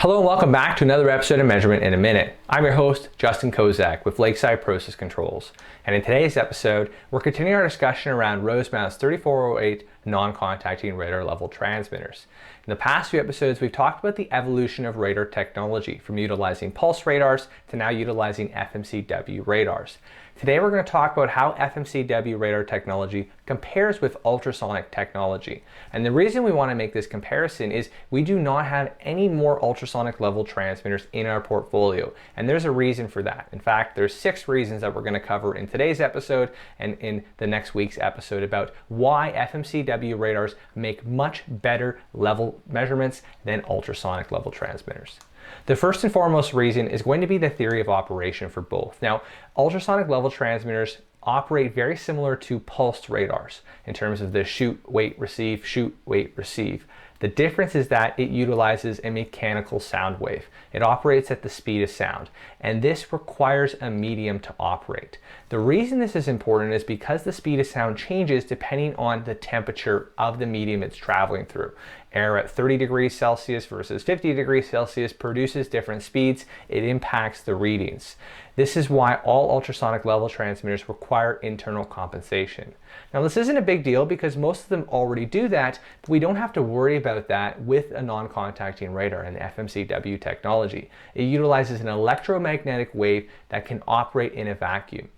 Hello and welcome back to another episode of Measurement in a Minute. I'm your host, 𝗦𝗧𝗔𝗬𝗔 with Lakeside Process Controls. And in today's episode, we're continuing our discussion around Rosemounts 3408 non-contacting radar level transmitters. In the past few episodes, we've talked about the evolution of radar technology from utilizing pulse radars to now utilizing FMCW radars. Today we're going to talk about how FMCW radar technology compares with ultrasonic technology. And the reason we want to make this comparison is we do not have any more ultrasonic level transmitters in our portfolio. And there's a reason for that. In fact, there's 6 reasons that we're going to cover in today's episode and in the next week's episode about why FMCW radars make much better level measurements than ultrasonic level transmitters. The first and foremost reason is going to be the theory of operation for both. Now, ultrasonic level transmitters operate very similar to pulsed radars in terms of the shoot, wait, receive, shoot, wait, receive. The difference is that it utilizes a mechanical sound wave. It operates at the speed of sound, and this requires a medium to operate. The reason this is important is because the speed of sound changes depending on the temperature of the medium it's traveling through. Air at 30 degrees Celsius versus 50 degrees Celsius produces different speeds. It impacts the readings. This is why all ultrasonic level transmitters require internal compensation. Now, this isn't a big deal because most of them already do that, but we don't have to worry about that with a non-contacting radar and the FMCW technology. It utilizes an electromagnetic wave that can operate in a vacuum.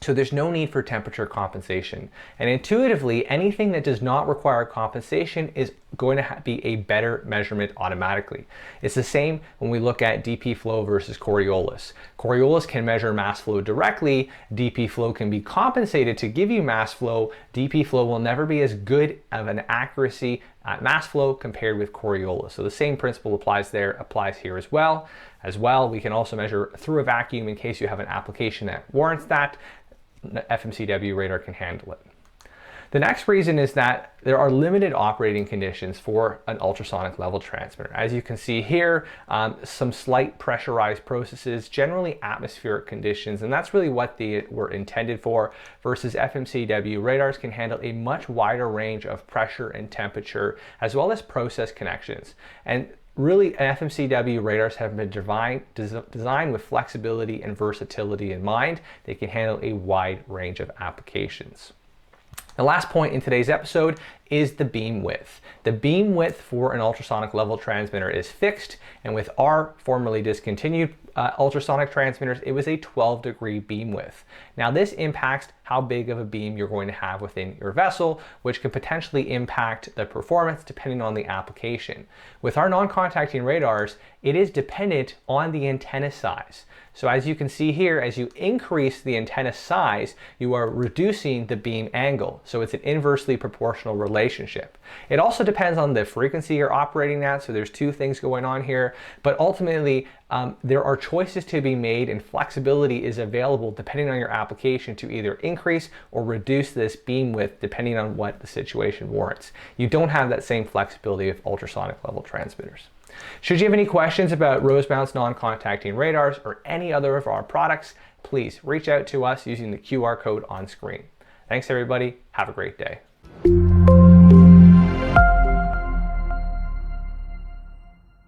So there's no need for temperature compensation. And intuitively, anything that does not require compensation is going to be a better measurement automatically. It's the same when we look at DP flow versus Coriolis. Coriolis can measure mass flow directly. DP flow can be compensated to give you mass flow. DP flow will never be as good of an accuracy at mass flow compared with Coriolis. So the same principle applies here as well. We can also measure through a vacuum in case you have an application that warrants that. FMCW radar can handle it. The next reason is that there are limited operating conditions for an ultrasonic level transmitter. As you can see here, some slight pressurized processes, generally atmospheric conditions, and that's really what they were intended for, versus FMCW radars can handle a much wider range of pressure and temperature, as well as process connections. And really, FMCW radars have been designed with flexibility and versatility in mind. They can handle a wide range of applications. The last point in today's episode is the beam width. The beam width for an ultrasonic level transmitter is fixed, and with our formerly discontinued ultrasonic transmitters, it was a 12-degree beam width. Now, this impacts how big of a beam you're going to have within your vessel, which can potentially impact the performance depending on the application. With our non-contacting radars, it is dependent on the antenna size. So as you can see here, as you increase the antenna size, you are reducing the beam angle. So it's an inversely proportional relationship. It also depends on the frequency you're operating at. So there's 2 things going on here, but ultimately there are choices to be made, and flexibility is available depending on your application to either increase or reduce this beam width depending on what the situation warrants. You don't have that same flexibility with ultrasonic level transmitters. Should you have any questions about Rosemounts non-contacting radars or any other of our products, please reach out to us using the QR code on screen. Thanks everybody. Have a great day.